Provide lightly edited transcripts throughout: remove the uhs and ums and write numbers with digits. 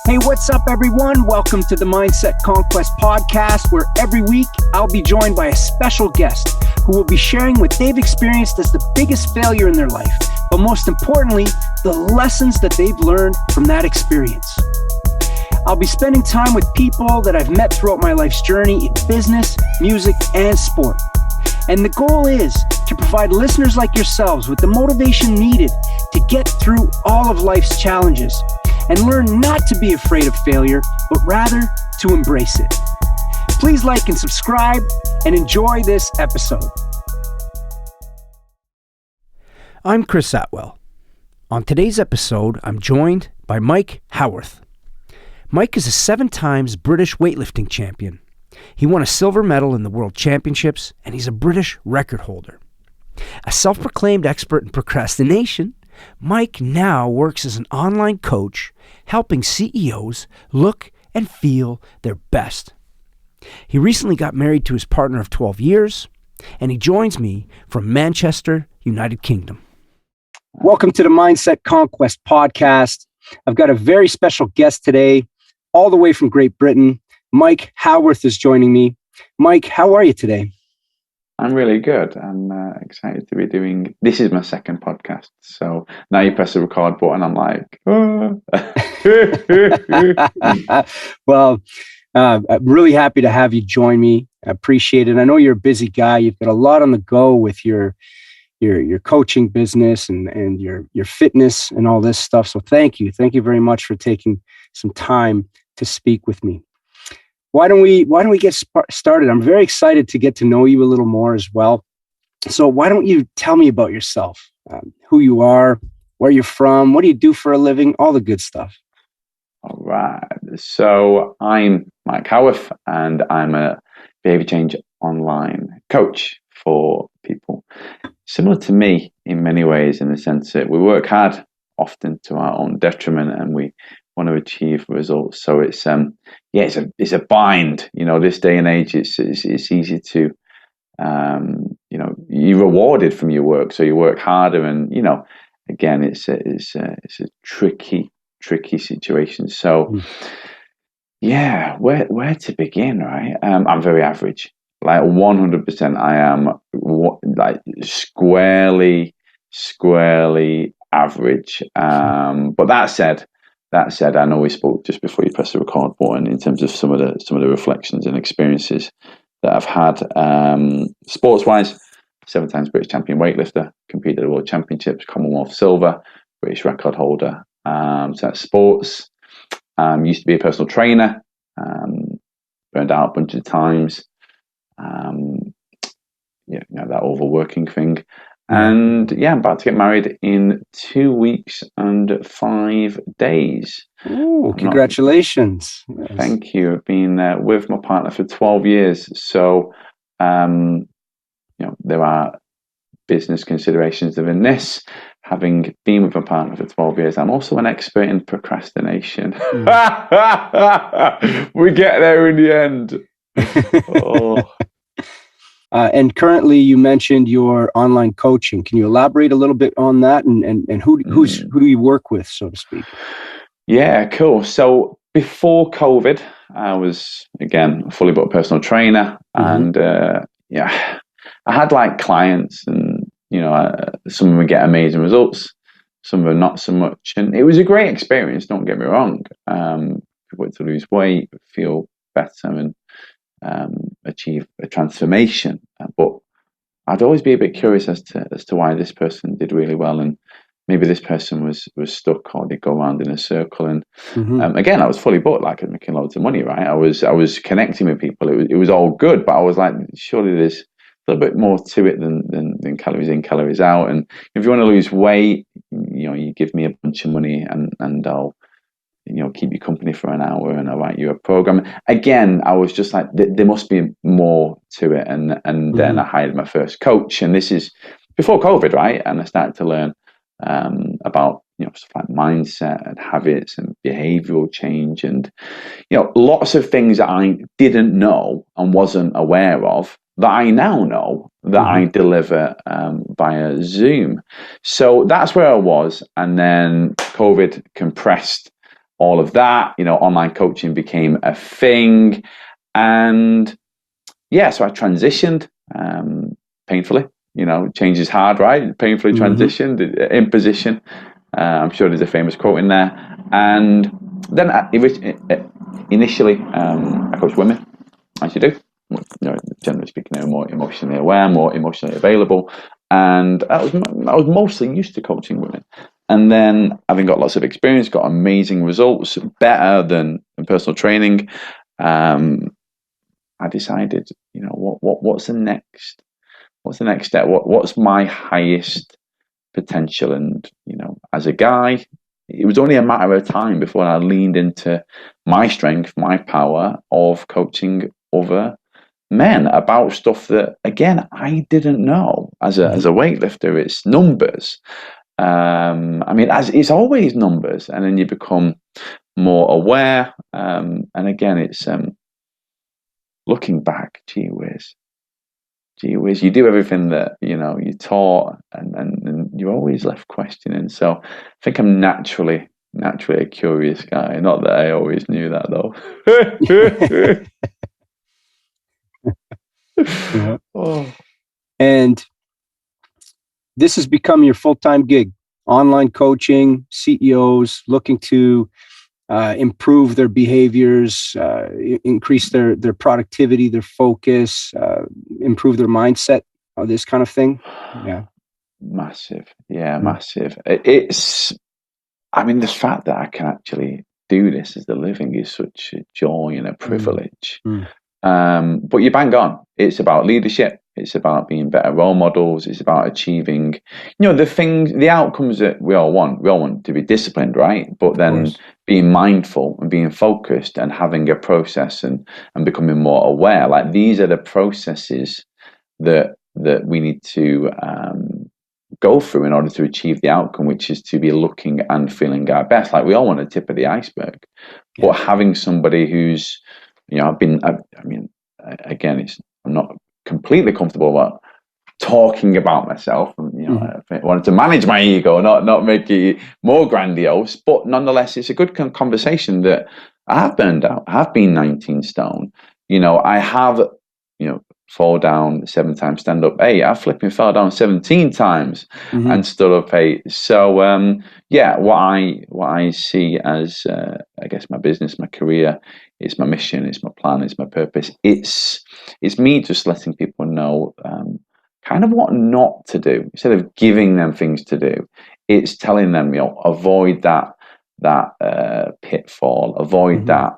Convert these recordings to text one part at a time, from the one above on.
Hey, what's up, everyone? Welcome to the Mindset-Conquest Podcast, where every week I'll be joined by a special guest who will be sharing what they've experienced as the biggest failure in their life, but most importantly, the lessons that they've learned from that experience. I'll be spending time with people that I've met throughout my life's journey in business, music, and sport. And the goal is to provide listeners like yourselves with the motivation needed to get through all of life's challenges and learn not to be afraid of failure, but rather to embrace it. Please like and subscribe and enjoy this episode. I'm Chris Atwell. On today's episode, I'm joined by Mike Howarth. Mike is a 7-time British weightlifting champion. He won a silver medal in the World Championships, and he's a British record holder. A self-proclaimed expert in procrastination, Mike now works as an online coach, helping CEOs look and feel their best. He recently got married to his partner of 12 years, and he joins me from Manchester, United Kingdom. Welcome to the Mindset-Conquest Podcast. I've got a very special guest today, all the way from Great Britain. Mike Howarth is joining me. Mike, how are you today? I'm really good. I'm excited to be doing, this is my second podcast. So now you press the record button, I'm like, oh. Well, I'm really happy to have you join me. I appreciate it. I know you're a busy guy. You've got a lot on the go with your coaching business and your fitness and all this stuff. So thank you. Thank you very much for taking some time to speak with me. Why don't we get started? I'm very excited to get to know you a little more as well. So why don't you tell me about yourself, who you are, where you're from, what do you do for a living, all the good stuff. All right. So I'm Mike Howarth, and I'm a behavior change online coach for people similar to me in many ways, in the sense that we work hard, often to our own detriment, and we want to achieve results. So it's a bind. You know, this day and age, it's easy to you're rewarded from your work, so you work harder, and again, it's a tricky situation. So where to begin, right? I'm very average, like 100%. I am like squarely average. But that said, I know we spoke just before you press the record button in terms of some of the reflections and experiences that I've had. Sports-wise, 7 times British champion weightlifter, competed at the World Championships, Commonwealth silver, British record holder. So that's sports. Used to be a personal trainer, burned out a bunch of times. That overworking thing. And I'm about to get married in 2 weeks and 5 days. Ooh, congratulations. Thank you. I've been with my partner for 12 years. So, there are business considerations within this. Having been with my partner for 12 years, I'm also an expert in procrastination. We get there in the end. Oh. And currently, you mentioned your online coaching. Can you elaborate a little bit on that, and who do you work with, so to speak? Yeah, cool. So before COVID, I was again a fully booked personal trainer, and I had like clients, and some of them would get amazing results, some of them not so much, and it was a great experience. Don't get me wrong. People to lose weight, feel better, and achieve a transformation, but I'd always be a bit curious as to why this person did really well, and maybe this person was stuck, or they go around in a circle. And again, I was fully booked, like I'm making loads of money, right? I was connecting with people. It was all good, but I was like, surely there's a little bit more to it than calories in, calories out. And if you want to lose weight, you give me a bunch of money, and I'll keep you company for an hour, and I'll write you a program. Again, I was just like, there must be more to it. And then I hired my first coach, and this is before COVID, right? And I started to learn about stuff like mindset and habits and behavioral change, and lots of things that I didn't know and wasn't aware of that I now know that I deliver via Zoom. So that's where I was, and then COVID compressed all of that, online coaching became a thing. And yeah, so I transitioned painfully. Change is hard, right? Painfully transitioned in position. I'm sure there's a famous quote in there. And then initially, I coach women, as you do. Generally speaking, they're more emotionally aware, more emotionally available. And I was mostly used to coaching women. And then, having got lots of experience, got amazing results, better than personal training, I decided, what's the next? What's the next step? What's my highest potential? And as a guy, it was only a matter of time before I leaned into my strength, my power of coaching other men about stuff that, again, I didn't know. As a weightlifter, it's numbers. As it's always numbers, and then you become more aware. And again, it's looking back. Gee whiz, you do everything that you taught, and you're always left questioning. So I think I'm naturally a curious guy. Not that I always knew that, though. Yeah. Oh. And this has become your full-time gig. Online coaching, CEOs looking to improve their behaviors, increase their productivity, their focus, improve their mindset, this kind of thing. Yeah. Massive. Yeah, massive. It's, the fact that I can actually do this as a living is such a joy and a privilege. But you bang on. It's about leadership. It's about being better role models. It's about achieving, the outcomes that we all want. We all want to be disciplined, right? But then being mindful and being focused and having a process and becoming more aware. Like, these are the processes that we need to go through in order to achieve the outcome, which is to be looking and feeling our best. Like, we all want a tip of the iceberg, but having somebody who's, I'm not completely comfortable about talking about myself. I wanted to manage my ego, not make it more grandiose, but nonetheless, it's a good conversation that I have burned out. I have been 19 stone. I have, fall down 7 times, stand up 8. I flipping fell down 17 times and stood up 8. So what I see as I guess my business, my career, it's my mission, it's my plan, it's my purpose. It's me just letting people know kind of what not to do. Instead of giving them things to do, it's telling them, avoid that pitfall, avoid that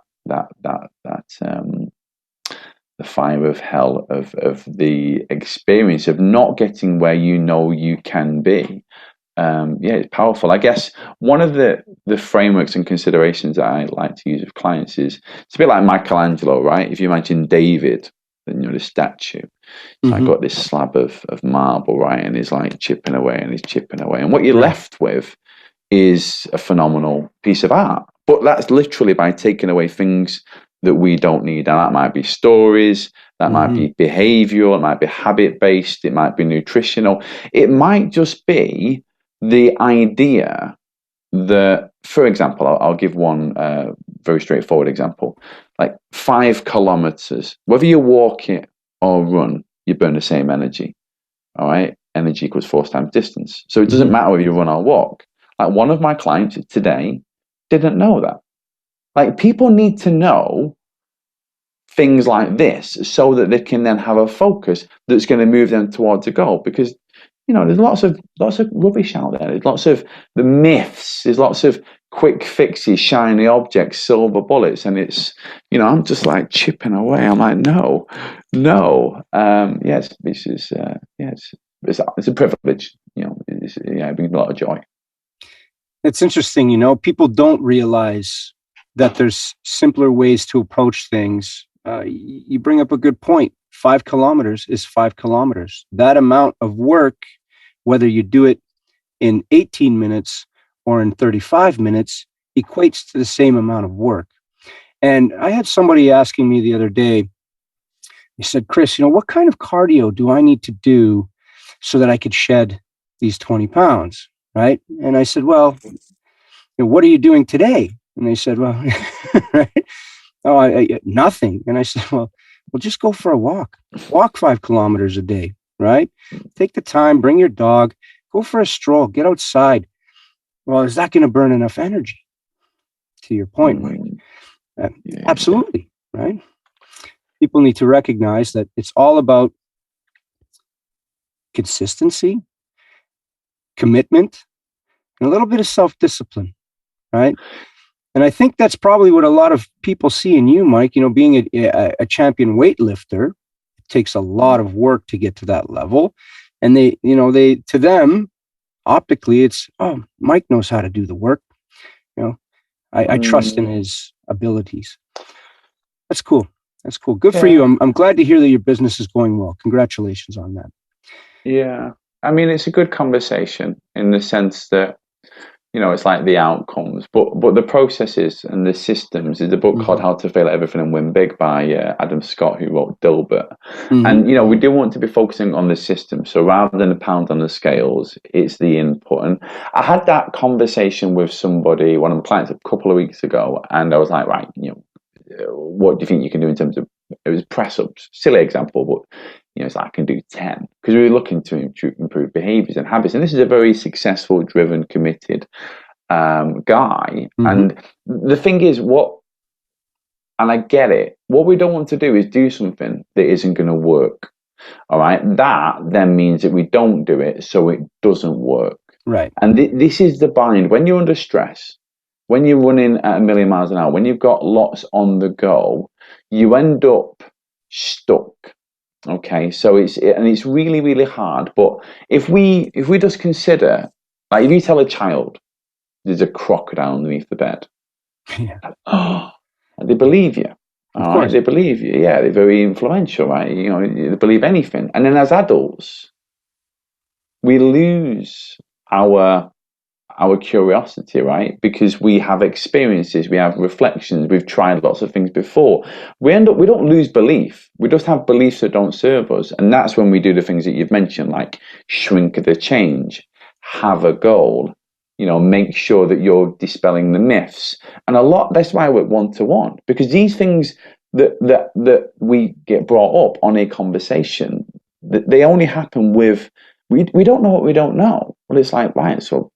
the fire of hell of the experience of not getting where you can be. It's powerful. I guess one of the frameworks and considerations that I like to use with clients is, it's a bit like Michelangelo, right? If you imagine David, the statue, so I got this slab of marble, right, and he's like chipping away, and what you're left with is a phenomenal piece of art. But that's literally by taking away things that we don't need. And that might be stories, that might be behavioral, it might be habit-based, it might be nutritional. It might just be the idea that, for example, I'll give one very straightforward example. Like 5 kilometers, whether you walk it or run, you burn the same energy. All right? Energy equals force times distance. So it doesn't matter whether you run or walk. Like, one of my clients today didn't know that. Like, people need to know things like this so that they can then have a focus that's going to move them towards a goal. Because, there's lots of rubbish out there. There's lots of the myths. There's lots of quick fixes, shiny objects, silver bullets, and it's, I'm just like chipping away. I'm like, no. Yes, this is it's a privilege. It brings a lot of joy. It's interesting, people don't realize that there's simpler ways to approach things. You bring up a good point. 5 kilometers is 5 kilometers. That amount of work, whether you do it in 18 minutes or in 35 minutes, equates to the same amount of work. And I had somebody asking me the other day, he said, Chris, what kind of cardio do I need to do so that I could shed these 20 pounds? Right. And I said, well, what are you doing today? And they said, well, right? Oh, nothing. And I said, well, just go for a walk. Walk 5 kilometers a day, right? Take the time, bring your dog, go for a stroll, get outside. Well, is that going to burn enough energy? To your point, Mike. Absolutely, right? People need to recognize that it's all about consistency, commitment, and a little bit of self-discipline, right? And I think that's probably what a lot of people see in you, Mike. Being a champion weightlifter, it takes a lot of work to get to that level. And they to them, optically, it's, oh, Mike knows how to do the work. I trust in his abilities. That's cool. That's cool. Good for you. I'm glad to hear that your business is going well. Congratulations on that. Yeah. I mean, it's a good conversation in the sense that, it's like the outcomes, but the processes and the systems. There's a book called How to Fail at Everything and Win Big by Adam Scott, who wrote Dilbert. And, we do want to be focusing on the system. So rather than a pound on the scales, it's the input. And I had that conversation with somebody, one of my clients, a couple of weeks ago, and I was like, right, what do you think you can do in terms of, it was press ups, silly example, but it's like I can do 10, because we were looking to improve behaviors and habits. And this is a very successful, driven, committed guy. And the thing is, and I get it, what we don't want to do is do something that isn't going to work. All right. That then means that we don't do it, so it doesn't work. Right. And this is the bind. When you're under stress, when you're running at 1,000,000 miles an hour, when you've got lots on the go, you end up stuck. Okay, so it's really, really hard. But if we just consider, like, if you tell a child there's a crocodile underneath the bed, they believe you. All right, they believe you. Yeah, they're very influential, right? They believe anything. And then as adults, we lose our curiosity, right? Because we have experiences, we have reflections, we've tried lots of things before. We don't lose belief. We just have beliefs that don't serve us. And that's when we do the things that you've mentioned, like shrink the change, have a goal, make sure that you're dispelling the myths. And that's why I work one-to-one, because these things that we get brought up on a conversation, they only happen with, we don't know what we don't know. Well, it's like, right, so,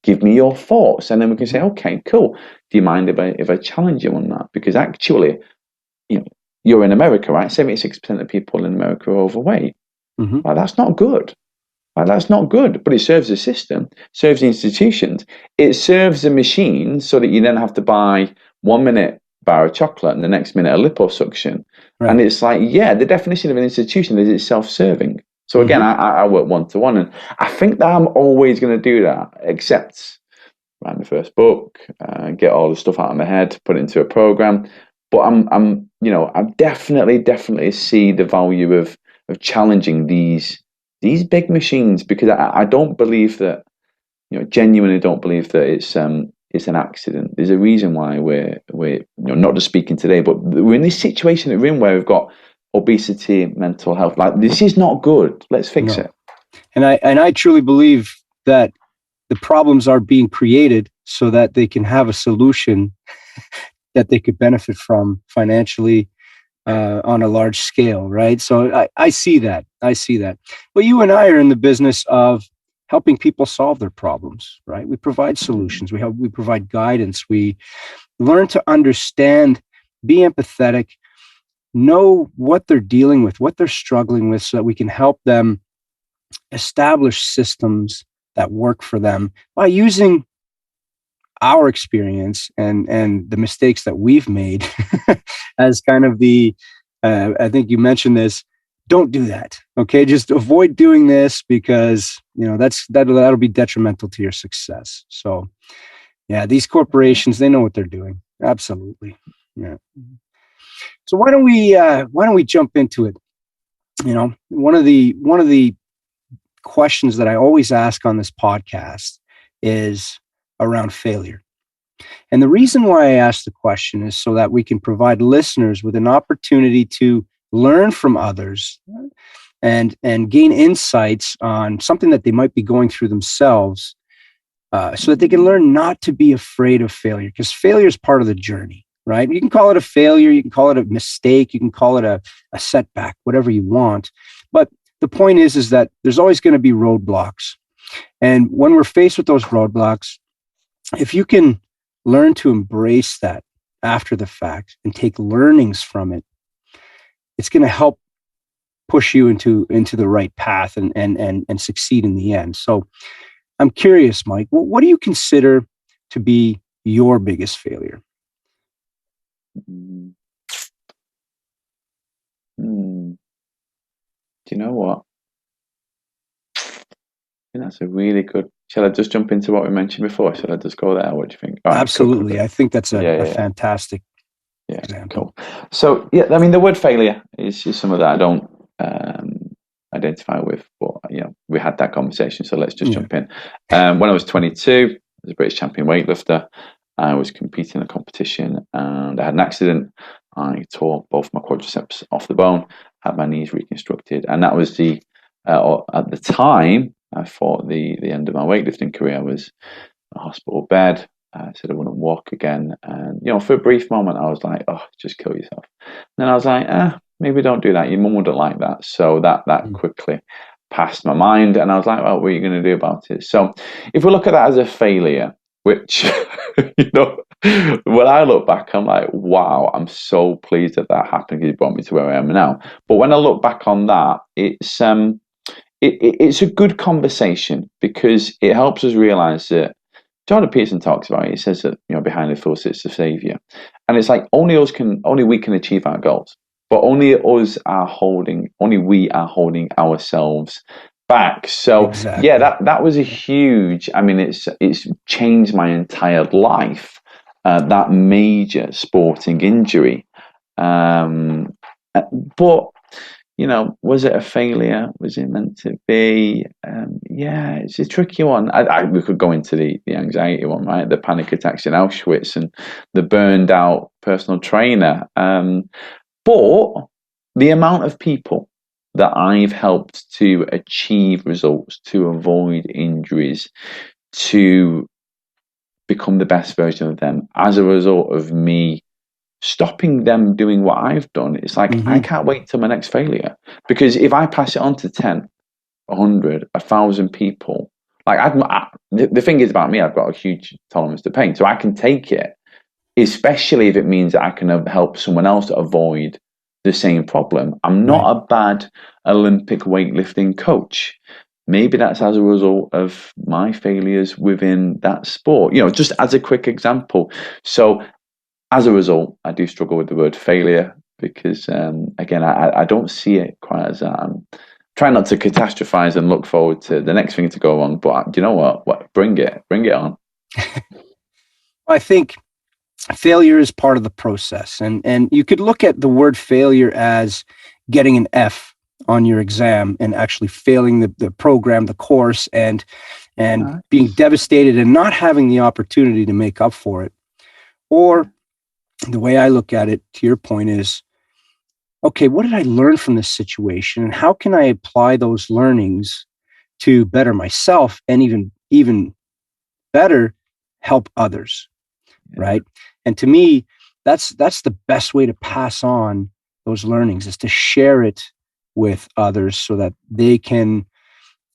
give me your thoughts. And then we can say, okay, cool. Do you mind if I challenge you on that? Because actually, you're in America, right? 76% of people in America are overweight. Like, that's not good. That's not good, but it serves the system, serves the institutions. It serves the machine so that you then have to buy 1 minute bar of chocolate and the next minute a liposuction. Right. And it's like, the definition of an institution is it's self-serving. So again, I work one-to-one, and I think that I'm always going to do that, except write my first book, get all the stuff out of my head, put it into a program. But I definitely see the value of challenging these big machines, because I don't believe that, genuinely don't believe that it's an accident. There's a reason why we're not just speaking today, but we're in this situation that we're in where we've got obesity, mental health. Like, this is not good. Let's fix it. And I truly believe that the problems are being created so that they can have a solution that they could benefit from financially on a large scale, right? So I see that. But you and I are in the business of helping people solve their problems, right? We provide solutions. We provide guidance. We learn to understand, be empathetic, know what they're dealing with, what they're struggling with, so that we can help them establish systems that work for them by using our experience and the mistakes that we've made as kind of the, I think you mentioned this, don't do that. Okay. Just avoid doing this, because, that'll be detrimental to your success. So yeah, these corporations, they know what they're doing. Absolutely. Yeah. So why don't we jump into it? One of the questions that I always ask on this podcast is around failure. And the reason why I ask the question is so that we can provide listeners with an opportunity to learn from others and gain insights on something that they might be going through themselves, so that they can learn not to be afraid of failure, because failure is part of the journey, right? You can call it a failure, you can call it a mistake, you can call it a setback, whatever you want. But the point is that there's always going to be roadblocks. And when we're faced with those roadblocks, if you can learn to embrace that after the fact and take learnings from it, it's going to help push you into the right path and succeed in the end. So I'm curious, Mike, what do you consider to be your biggest failure? Do you know what? I think that's a really good. Shall I just jump into what we mentioned before? Shall I just go there? What do you think? All right, Absolutely. cool. I think that's a fantastic example. Cool. So, I mean, the word failure is something that I don't identify with, but, we had that conversation, so let's just jump in. When I was 22, I was a British champion weightlifter. I was competing in a competition and I had an accident. I tore both my quadriceps off the bone, had my knees reconstructed, and that was at the time, I thought the end of my weightlifting career. I was in a hospital bed. I said I wouldn't walk again. And, for a brief moment, I was like, oh, just kill yourself. And then I was like, maybe don't do that. Your mum wouldn't like that. So that quickly passed my mind. And I was like, well, what are you going to do about it? So if we look at that as a failure, which, when I look back, I'm like, wow, I'm so pleased that happened because it brought me to where I am now. But when I look back on that, it's a good conversation because it helps us realize that Jordan Peterson talks about it. He says that, behind the thought sits the savior. And it's like only we can achieve our goals, but only we are holding ourselves back. So exactly. that was a huge, it's changed my entire life, that major sporting injury. But was it a failure? Was it meant to be? It's a tricky one. We could go into the anxiety one, right? The panic attacks in Auschwitz and the burned out personal trainer. But the amount of people that I've helped to achieve results, to avoid injuries, to become the best version of them as a result of me stopping them doing what I've done, it's like, I can't wait till my next failure. Because if I pass it on to 10, 100, 1,000 people, like the thing is about me, I've got a huge tolerance to pain. So I can take it, especially if it means that I can help someone else avoid the same problem. I'm not a bad Olympic weightlifting coach. Maybe that's as a result of my failures within that sport, just as a quick example. So as a result, I do struggle with the word failure because, again, I don't see it quite as that. I'm trying not to catastrophize and look forward to the next thing to go wrong. But do you know what? Bring it on. I think failure is part of the process. And you could look at the word failure as getting an F on your exam and actually failing the program, the course, and being devastated and not having the opportunity to make up for it. Or the way I look at it, to your point, is, okay, what did I learn from this situation? And how can I apply those learnings to better myself and even better help others, right? And to me, that's the best way to pass on those learnings, is to share it with others so that they can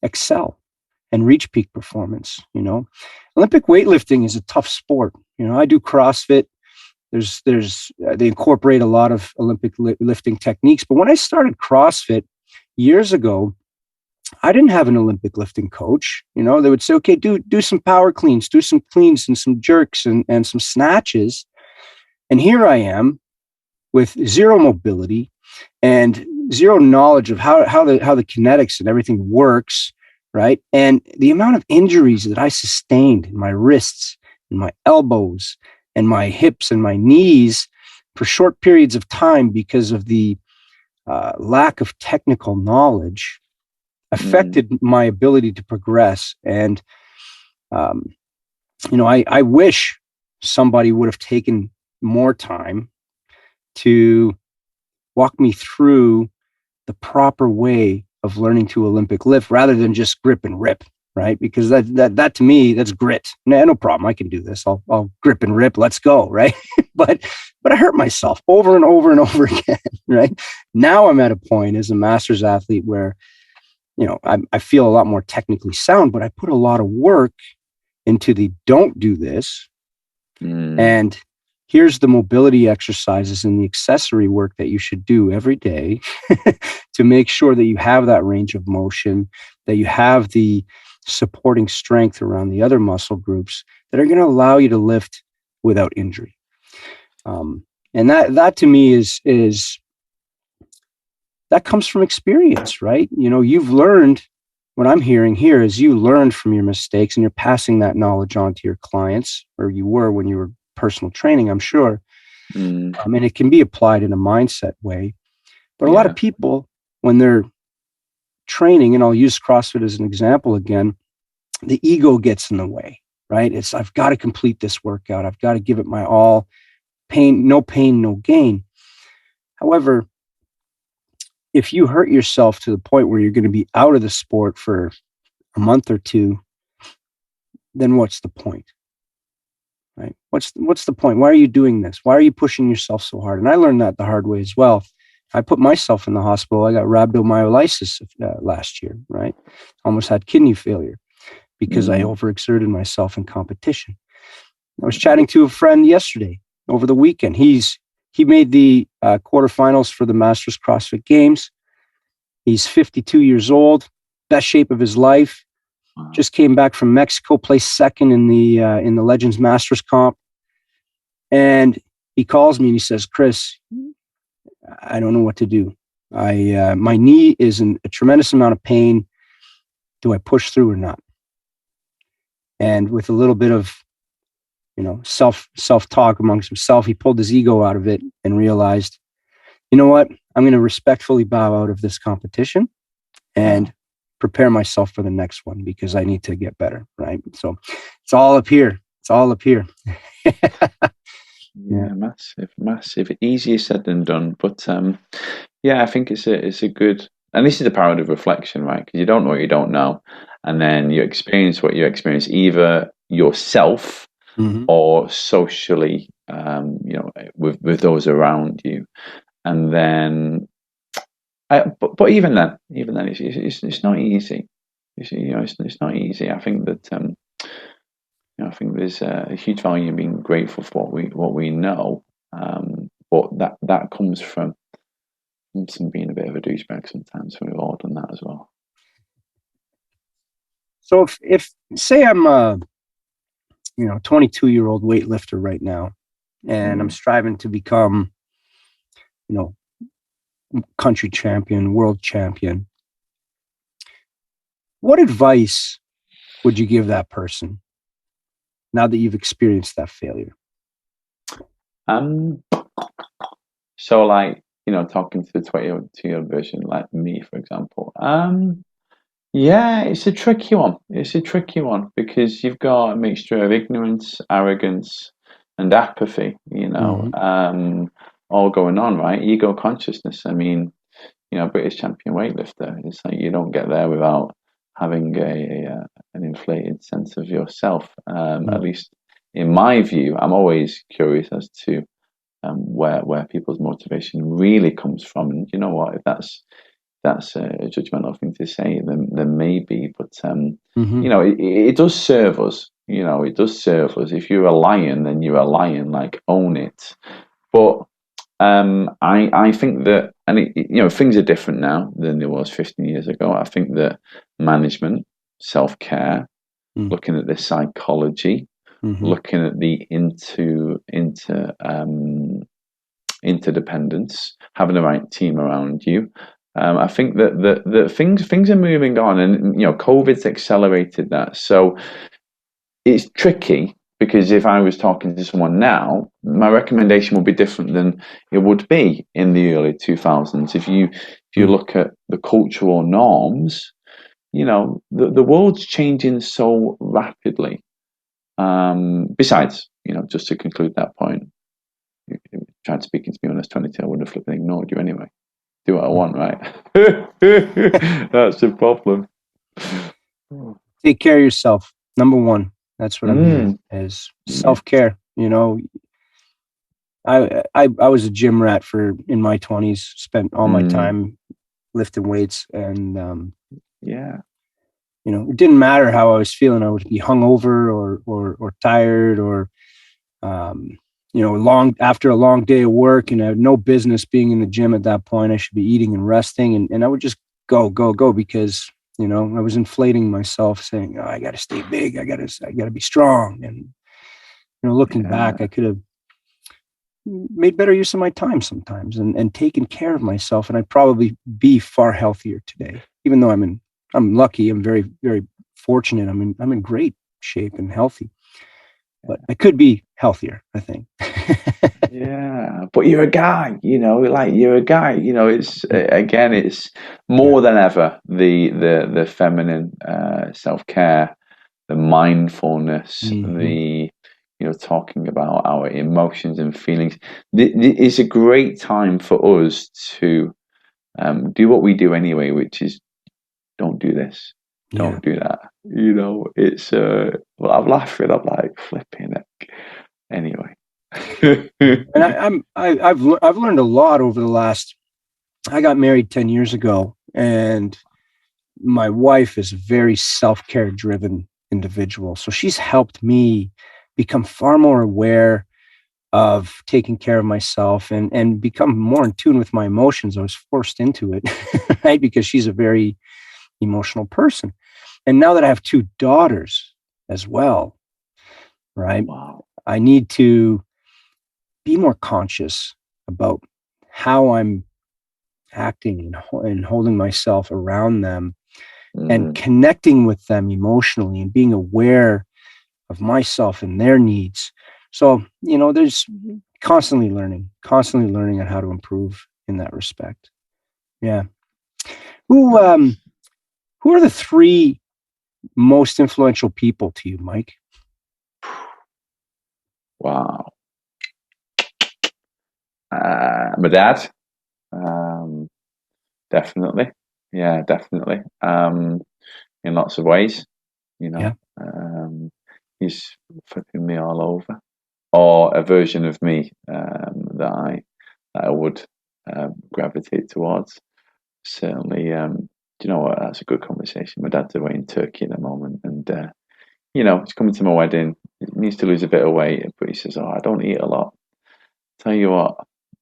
excel and reach peak performance. Olympic weightlifting is a tough sport. I do CrossFit. They incorporate a lot of Olympic lifting techniques. But when I started CrossFit years ago, I didn't have an Olympic lifting coach. They would say, okay, do some power cleans, do some cleans and some jerks and some snatches. And here I am with zero mobility and zero knowledge of how the kinetics and everything works, right? And the amount of injuries that I sustained in my wrists and my elbows and my hips and my knees for short periods of time because of the lack of technical knowledge affected my ability to progress. And, I wish somebody would have taken more time to walk me through the proper way of learning to Olympic lift rather than just grip and rip, right? Because that to me, that's grit. No problem. I can do this. I'll grip and rip. Let's go, right? but I hurt myself over and over and over again, right? Now I'm at a point as a master's athlete where, I feel a lot more technically sound, but I put a lot of work into the don't do this. And here's the mobility exercises and the accessory work that you should do every day to make sure that you have that range of motion, that you have the supporting strength around the other muscle groups that are going to allow you to lift without injury. And that to me is that comes from experience, right? You've learned. What I'm hearing here is you learned from your mistakes and you're passing that knowledge on to your clients, or you were when you were personal training, I'm sure. And it can be applied in a mindset way. But a lot of people, when they're training, and I'll use CrossFit as an example again, the ego gets in the way, right? It's, I've got to complete this workout. I've got to give it my all. Pain, no gain. However, if you hurt yourself to the point where you're going to be out of the sport for a month or two, then what's the point? Right? What's the point? Why are you doing this? Why are you pushing yourself so hard? And I learned that the hard way as well. I put myself in the hospital. I got rhabdomyolysis last year, right? Almost had kidney failure because I overexerted myself in competition. I was chatting to a friend yesterday over the weekend. He made the quarterfinals for the Masters CrossFit Games. He's 52 years old, best shape of his life. Just came back from Mexico, placed second in the Legends Masters comp. And he calls me and he says, "Chris, I don't know what to do. My knee is in a tremendous amount of pain. Do I push through or not?" And with a little bit of self-talk amongst himself, he pulled his ego out of it and realized, you know what? I'm going to respectfully bow out of this competition and prepare myself for the next one because I need to get better, right? So it's all up here. It's all up here. Yeah, massive. Easier said than done, but I think it's a good. And this is the power of reflection, right? Because you don't know what you don't know, and then you experience what you experience, either yourself or socially, with those around you, and then. But even then, it's not easy. It's not easy. I think that I think there's a huge value in being grateful for what we know, but that comes from some being a bit of a douchebag sometimes. We've all done that as well. So if say I'm a 22-year-old weightlifter right now, and I'm striving to become country champion, world champion, what advice would you give that person now that you've experienced that failure? So like, talking to the 22-year-old version, like me, for example, it's a tricky one. It's a tricky one because you've got a mixture of ignorance, arrogance, and apathy, all going on, right? Ego consciousness. I mean, British champion weightlifter. It's like you don't get there without having an inflated sense of yourself. At least in my view, I'm always curious as to where people's motivation really comes from. And you know what? If that's a judgmental thing to say, then maybe. But it does serve us. It does serve us. If you're a lion, then you're a lion. Like, own it. But I think that, and things are different now than there was 15 years ago. I think that management, self-care, looking at the psychology, looking at the interdependence, having the right team around you. I think that things are moving on, and COVID's accelerated that. So it's tricky because if I was talking to someone now, my recommendation would be different than it would be in the early 2000s. If you look at the cultural norms, the world's changing so rapidly. Besides, just to conclude that point, if you tried speaking to me when I was 22, I would have flipping ignored you anyway. Do what I want, right? That's the problem. Take care of yourself. Number one. That's what I'm hearing is self-care. You know, I was a gym rat in my 20s, spent all my time lifting weights, and you know, it didn't matter how I was feeling. I would be hungover or tired or you know, after a long day of work, and I had no business being in the gym at that point. I should be eating and resting, and I would just go because, you know, I was inflating myself, saying, oh, I got to stay big. I got to be strong. And, you know, looking back, I could have made better use of my time sometimes and taken care of myself. And I'd probably be far healthier today, even though I'm lucky. I'm very, very fortunate. I'm in great shape and healthy, but I could be healthier, I think. Yeah, but you're a guy, you know, like you're a guy, you know, it's again, it's more than ever the feminine self-care, the mindfulness, the, you know, talking about our emotions and feelings. It's a great time for us to do what we do anyway, which is don't do this, don't do that. You know, it's well, I'm laughing, I'm like flipping it. Anyway. And I've learned a lot over the last. I got married 10 years ago, and my wife is a very self-care driven individual. So she's helped me become far more aware of taking care of myself and become more in tune with my emotions. I was forced into it, right? Because she's a very emotional person. And now that I have two daughters as well, right? Wow. I need to be more conscious about how I'm acting and holding myself around them and connecting with them emotionally and being aware of myself and their needs. So, you know, there's constantly learning on how to improve in that respect. Yeah. Who are the three most influential people to you, Mike? Wow. My dad, definitely. Yeah, definitely. In lots of ways, you know. He's flipping me all over, or a version of me that I would gravitate towards. Certainly, you know what? That's a good conversation. My dad's away in Turkey at the moment, and you know, he's coming to my wedding. He needs to lose a bit of weight, but he says, "Oh, I don't eat a lot." Tell you what,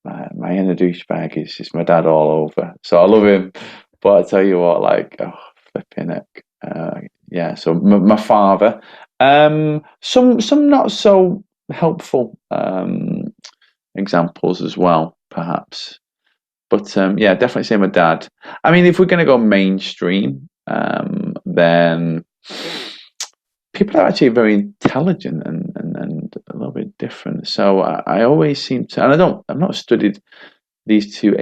my inner douchebag is my dad all over. So I love him, but I tell you what, like, oh, flipping it. Yeah. So my father. Some not so helpful examples as well, perhaps. But yeah, definitely say my dad. I mean, if we're going to go mainstream, then people are actually very intelligent and a little bit different. So I always seem to, and I've not studied these two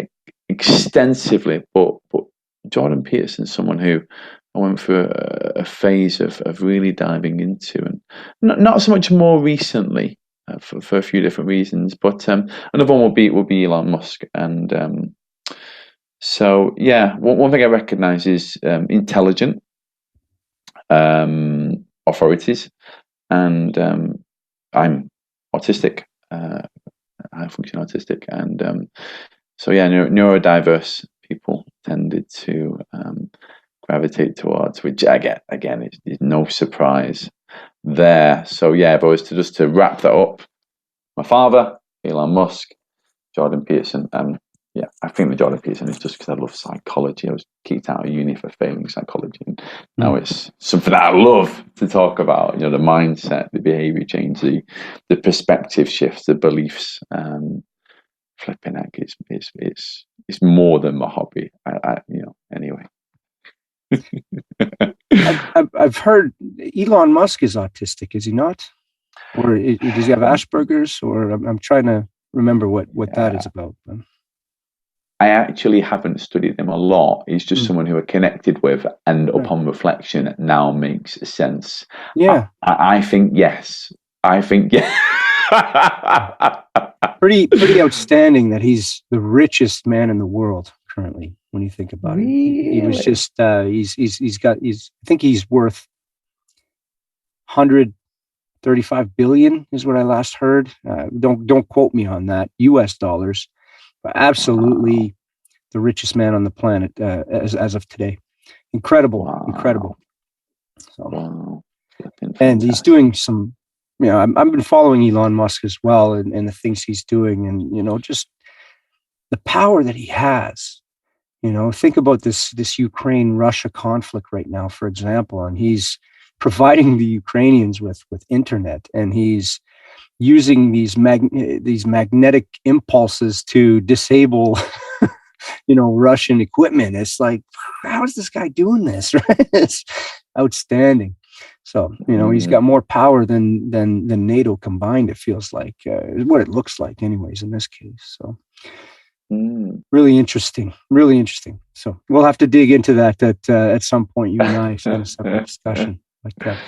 extensively, but Jordan Peterson's someone who I went through a phase of really diving into, and not so much more recently for a few different reasons. But another one will be Elon Musk, and so yeah, one thing I recognise is intelligent authorities, and I'm autistic, high function autistic, and so yeah, neurodiverse people tended to gravitate towards, which I get again is no surprise there. So yeah, if I was to wrap that up, my father, Elon Musk, Jordan Peterson, and yeah, I think the Jordan Peterson is just because I love psychology. I was kicked out of uni for failing psychology, and now it's something that I love to talk about. You know, the mindset, the behavior change, the perspective shifts, the beliefs. Flipping heck, it's more than my hobby. You know, anyway. I've heard Elon Musk is autistic, is he not? Or does he have Asperger's? Or I'm trying to remember what that is about. I actually haven't studied him a lot. He's just someone who I connected with, and upon reflection, now makes sense. Yeah, I think yes. I think yeah. pretty outstanding that he's the richest man in the world currently. When you think about it, he was just I think he's worth 135 billion is what I last heard. Don't quote me on that. US dollars, but absolutely the richest man on the planet as of today. Incredible. So, and he's doing some. I've been following Elon Musk as well, and the things he's doing, and just the power that he has. Think about this Ukraine-Russia conflict right now, for example, and he's providing the Ukrainians with internet, and he's using these magnetic impulses to disable, Russian equipment. It's like, how is this guy doing this? Right? It's outstanding. So, he's got more power than NATO combined. It feels like what it looks like, anyways, in this case. So. Really interesting. So we'll have to dig into that at some point, you and I, have a separate discussion. But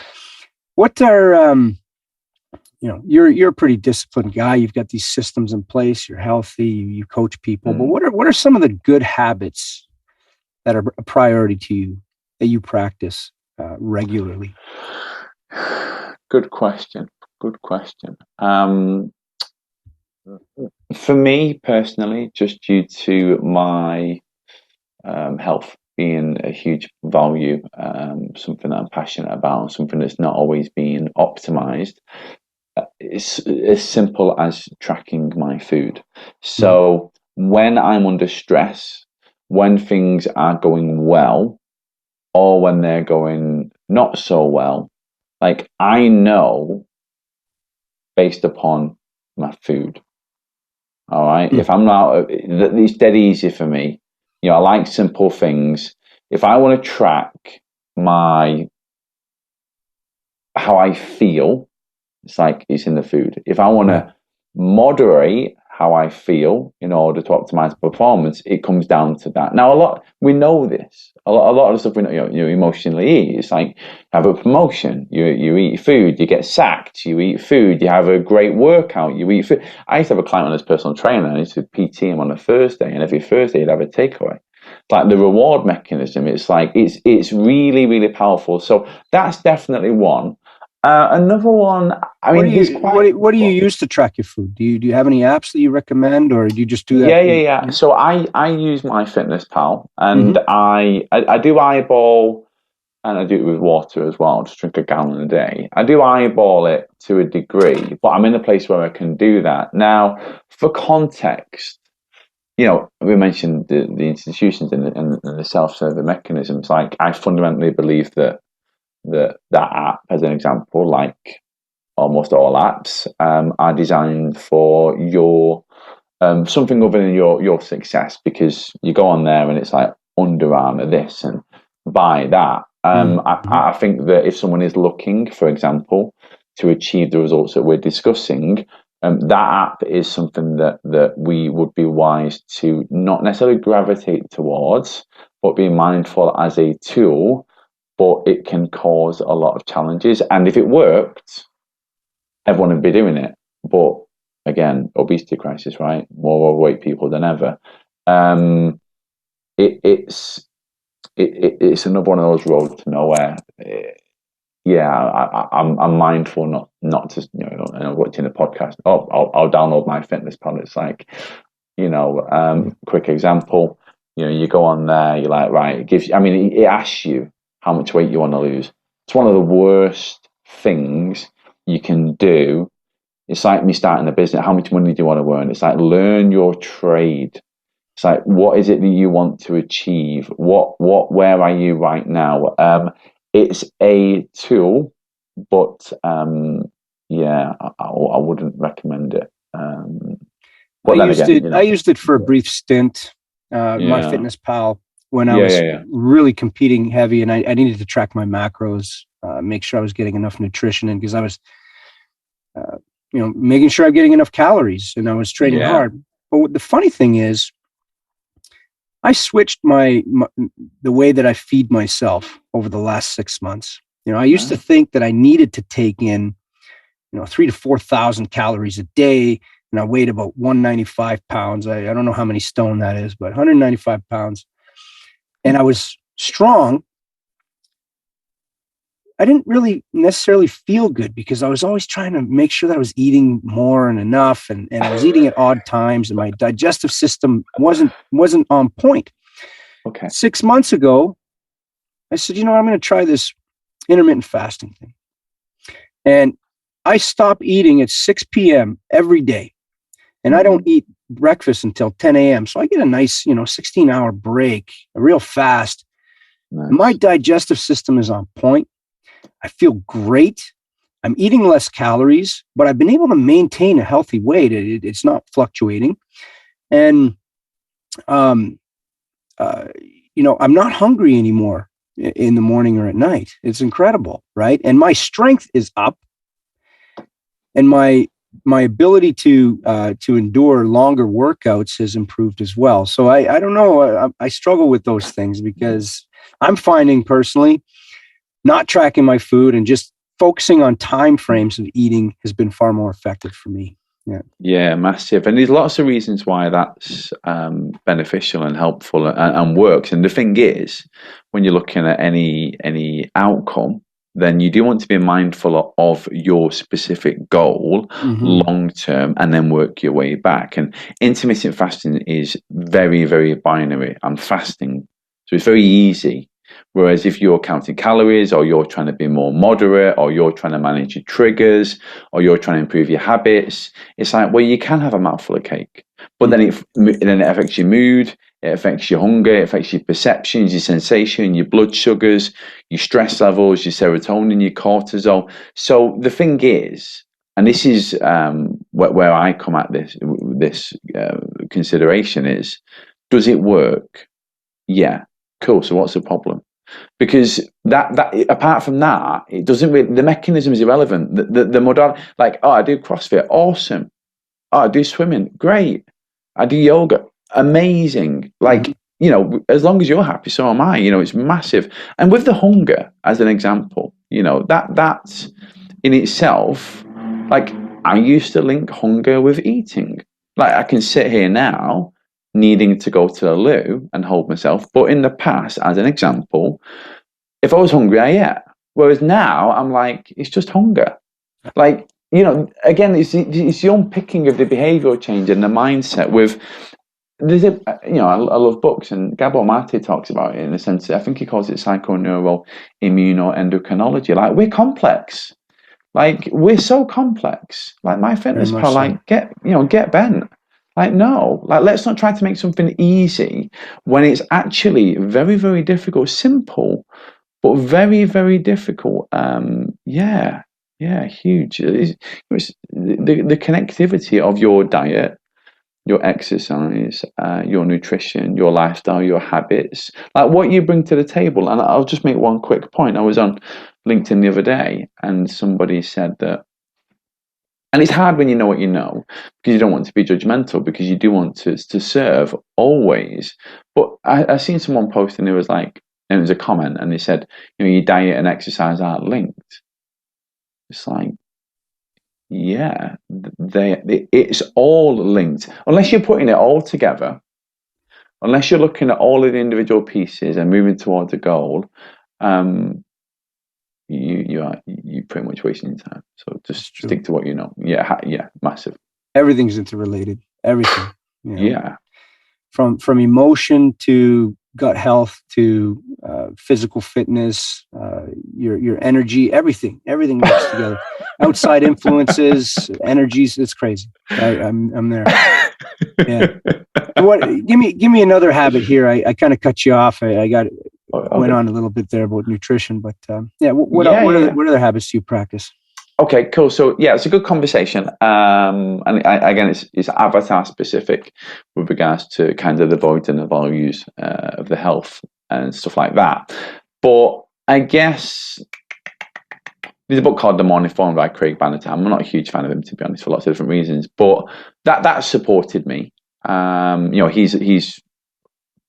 what are, you're a pretty disciplined guy. You've got these systems in place. You're healthy. You coach people. But what are some of the good habits that are a priority to you that you practice regularly? Good question. For me personally, just due to my health being a huge value, something that I'm passionate about, something that's not always being optimized, it's as simple as tracking my food. So when I'm under stress, when things are going well, or when they're going not so well, like I know based upon my food. All right. If I'm not, it's dead easy for me. I like simple things. If I want to track how I feel, it's like it's in the food. If I want to moderate how I feel in order to optimize performance, it comes down to that. Now, we know this. A lot of the stuff we know, you emotionally eat. It's like you have a promotion, you eat food, you get sacked, you eat food, you have a great workout, you eat food. I used to have a client on his personal trainer, I used to PT him on a Thursday, and every Thursday he'd have a takeaway. It's like the reward mechanism. It's like it's really, really powerful. So that's definitely one. Another one, what do you use to track your food? Do you have any apps that you recommend, or do you just do that? Yeah. So I use MyFitnessPal, and I do eyeball, and I do it with water as well. Just drink a gallon a day. I do eyeball it to a degree, but I'm in a place where I can do that. Now, for context, we mentioned the institutions and the self-serving mechanisms. Like, I fundamentally believe that app, as an example, like almost all apps, are designed for your something other than your success, because you go on there and it's like Under Armour this and buy that. I think that if someone is looking, for example, to achieve the results that we're discussing, that app is something that we would be wise to not necessarily gravitate towards, but be mindful as a tool. But it can cause a lot of challenges. And if it worked, everyone would be doing it. But again, obesity crisis, right? More overweight people than ever. It's another one of those roads to nowhere. I'm mindful not to, watching the podcast. I'll download MyFitnessPal. It's like, quick example. You go on there. You're like, right. It gives you. It asks you how much weight you want to lose. It's one of the worst things you can do. It's like me starting a business. How much money do you want to earn? It's like, learn your trade. It's like, what is it that you want to achieve? Where are you right now? It's a tool, but I wouldn't recommend it. I used it for a brief stint. MyFitnessPal, when I was really competing heavy, and I needed to track my macros, make sure I was getting enough nutrition in, because I was, making sure I'm getting enough calories, and I was training hard. But the funny thing is, I switched the way that I feed myself over the last 6 months. I used to think that I needed to take in, 3,000 to 4,000 calories a day, and I weighed about 195 pounds. I don't know how many stone that is, but 195 pounds. And I was strong, I didn't really necessarily feel good because I was always trying to make sure that I was eating more and enough, and I was eating at odd times, and my digestive system wasn't on point. Okay. 6 months ago, I said, I'm going to try this intermittent fasting thing. And I stop eating at 6 p.m. every day. And I don't eat breakfast until 10 a.m. So I get a nice, 16-hour break, a real fast. Nice. My digestive system is on point. I feel great. I'm eating less calories, but I've been able to maintain a healthy weight. It's not fluctuating. And, I'm not hungry anymore in the morning or at night. It's incredible, right? And my strength is up. And my ability to endure longer workouts has improved as well. So I don't know. I struggle with those things because I'm finding personally not tracking my food and just focusing on time frames of eating has been far more effective for me. Yeah, massive. And there's lots of reasons why that's beneficial and helpful and works. And the thing is, when you're looking at any outcome, then you do want to be mindful of your specific goal long term and then work your way back. And intermittent fasting is very, very binary. I'm fasting. So it's very easy. Whereas if you're counting calories, or you're trying to be more moderate, or you're trying to manage your triggers, or you're trying to improve your habits, it's like, well, you can have a mouthful of cake, but then it affects your mood, it affects your hunger, it affects your perceptions, your sensation, your blood sugars, your stress levels, your serotonin, your cortisol. So the thing is, and this is where I come at this consideration is, does it work? Yeah. Cool. So what's the problem? Because that apart from that, it doesn't really, the mechanism is irrelevant. The modality, like, I do CrossFit, awesome. I do swimming, great. I do yoga, amazing. Like, as long as you're happy, so am I. It's massive. And with the hunger, as an example, that's in itself, like, I used to link hunger with eating. Like, I can sit here now needing to go to the loo and hold myself. But in the past, as an example, if I was hungry, I ate. Whereas now, I'm like, it's just hunger. Like, again, it's the unpicking of the behavioral change and the mindset with, I love books, and Gabor Mate talks about it in a sense. I think he calls it psychoneural immunoendocrinology. Like, we're complex. Like, we're so complex. Like, my fitness pro, like, get bent. Like, no, like, let's not try to make something easy when it's actually very, very difficult. Simple, but very, very difficult. Huge. It's the connectivity of your diet, your exercise, your nutrition, your lifestyle, your habits, like what you bring to the table. And I'll just make one quick point. I was on LinkedIn the other day, and somebody said that, and it's hard when you know what you know, because you don't want to be judgmental, because you do want to serve always. But I seen someone post, and it was like, and it was a comment, and they said, your diet and exercise aren't linked. It's like, yeah, it's all linked. Unless you're putting it all together, unless you're looking at all of the individual pieces and moving towards a goal, you're pretty much wasting your time. So just stick to what you know. Yeah, massive. Everything's interrelated. Everything. Yeah. From emotion to gut health to physical fitness, your energy, everything works together. Outside influences, energies, it's crazy. I'm there. Yeah. Give me another habit here. I kind of cut you off. I went on a little bit there about nutrition, but what other habits do you practice? Okay, cool. So it's a good conversation. And again, it's avatar specific with regards to kind of the voids and the values of the health and stuff like that. But I guess there's a book called The Morning Form by Craig Bannister. I'm not a huge fan of him, to be honest, for lots of different reasons. But that supported me. He's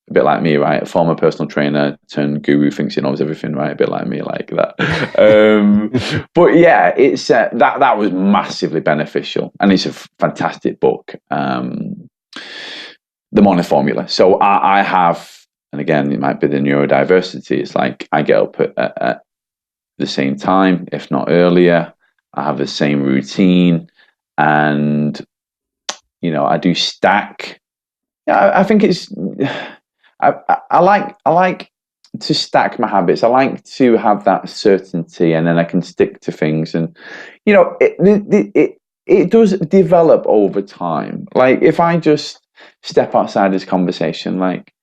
a bit like me, right? A former personal trainer turned guru, thinks he knows everything, right? A bit like me, like that. But yeah, it's that was massively beneficial, and it's a fantastic book. The Morning Formula. So I have, and again, it might be the neurodiversity. It's like I get up at the same time, if not earlier. I have the same routine, and I do stack. Yeah, I think it's. I like to stack my habits. I like to have that certainty, and then I can stick to things. And it does develop over time. Like if I just step outside this conversation, like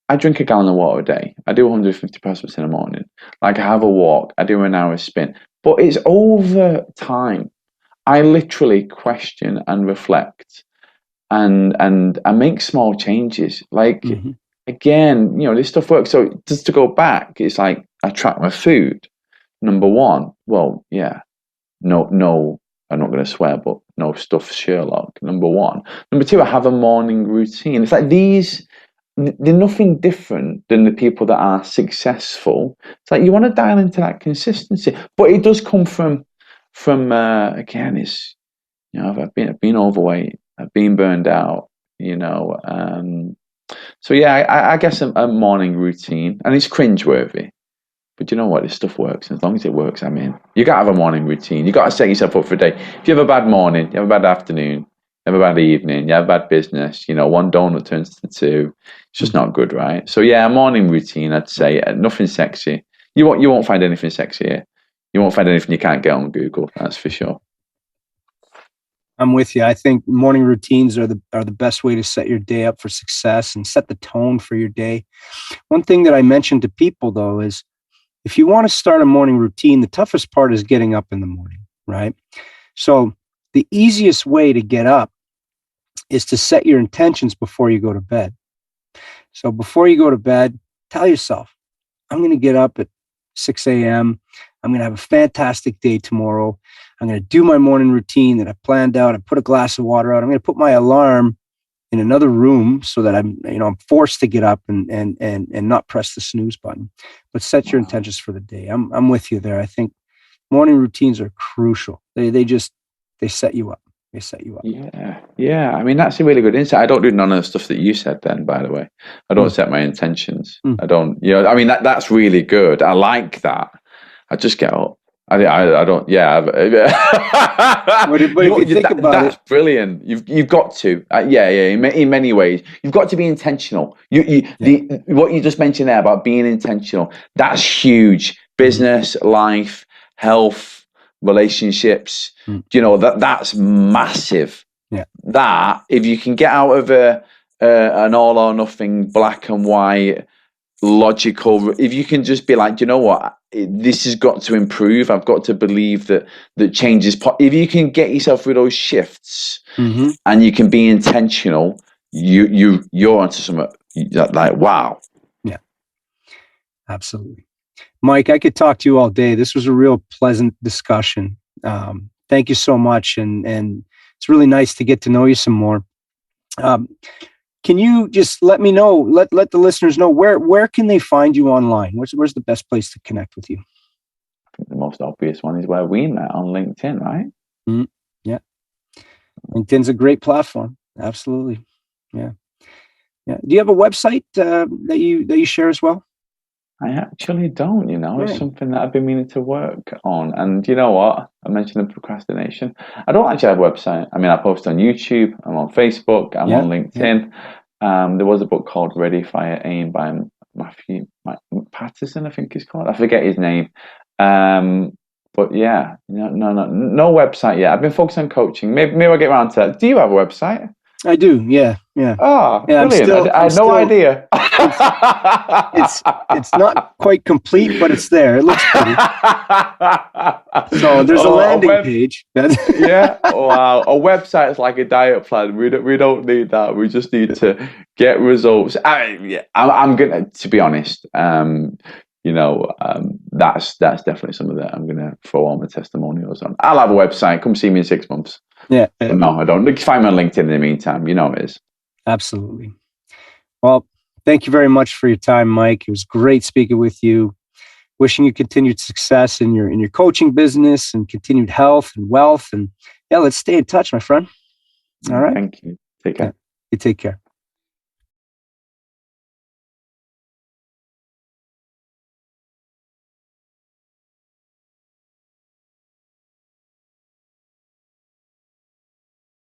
I drink a gallon of water a day. I do 150 press-ups in the morning. Like I have a walk. I do an hour spin. But it's over time. I literally question and reflect, and I make small changes. Like again, this stuff works. So just to go back, it's like I track my food. Number one, well, yeah, no, I'm not going to swear, but no stuff Sherlock. Number one. Number two, I have a morning routine. It's like they're nothing different than the people that are successful. It's like you want to dial into that consistency, but it does come from again, it's I've been overweight, I've been burned out, so yeah, I guess a morning routine, and it's cringeworthy, but you know what, this stuff works. As long as it works, I'm in. You got to have a morning routine. You got to set yourself up for a day. If you have a bad morning, you have a bad afternoon, you have a bad evening, you have bad business, one donut turns to two. It's just not good, right? So yeah, a morning routine, I'd say. Nothing sexy. You won't find anything sexy here. You won't find anything you can't get on Google, that's for sure. I'm with you. I think morning routines are the best way to set your day up for success and set the tone for your day. One thing that I mentioned to people, though, is if you want to start a morning routine, the toughest part is getting up in the morning, right? So the easiest way to get up is to set your intentions before you go to bed. So before you go to bed, tell yourself, I'm going to get up at 6 a.m. I'm going to have a fantastic day tomorrow. I'm going to do my morning routine that I planned out. I put a glass of water out. I'm going to put my alarm in another room so that I'm forced to get up and not press the snooze button. But set your intentions for the day. I'm with you there. I think morning routines are crucial. They set you up. They set you up. Yeah. I mean, that's a really good insight. I don't do none of the stuff that you said then, by the way. I don't set my intentions. I don't, I mean, that's really good. I like that. I just get up. I don't. Yeah. But if you think about that's brilliant. You've got to. In many ways, you've got to be intentional. What you just mentioned there about being intentional. That's huge. Business, life, health, relationships. That's massive. Yeah. That if you can get out of an all or nothing, black and white, logical. If you can just be like, you know what, this has got to improve. I've got to believe that change is. If you can get yourself through those shifts, and you can be intentional, you're onto something like wow. Yeah, absolutely, Mike. I could talk to you all day. This was a real pleasant discussion. Thank you so much, and it's really nice to get to know you some more. Can you just let me know, let the listeners know where can they find you online? Where's the best place to connect with you? I think the most obvious one is where we met on LinkedIn, right? Yeah. LinkedIn's a great platform. Absolutely. Yeah. Do you have a website that you share as well? I actually don't, It's something that I've been meaning to work on. And you know what? I mentioned the procrastination. I don't actually have a website. I mean, I post on YouTube, I'm on Facebook, I'm on LinkedIn. There was a book called Ready, Fire, Aim by Matthew Patterson, I think he's called. I forget his name. But yeah, no website yet. I've been focused on coaching. Maybe I'll get around to that. Do you have a website? I do, yeah. Oh, yeah, brilliant. I had no idea. It's not quite complete, but it's there. It looks pretty. So there's a landing page. Yeah, wow. A website is like a diet plan. We don't need that. We just need to get results. I'm gonna, to be honest, that's definitely something that I'm gonna throw all my testimonials on. I'll have a website. Come see me in 6 months. Yeah. But no, I don't. Find me on LinkedIn in the meantime. You know it is. Absolutely. Well, thank you very much for your time, Mike. It was great speaking with you. Wishing you continued success in your coaching business and continued health and wealth. And let's stay in touch, my friend. All right. Thank you. Take care. You take care.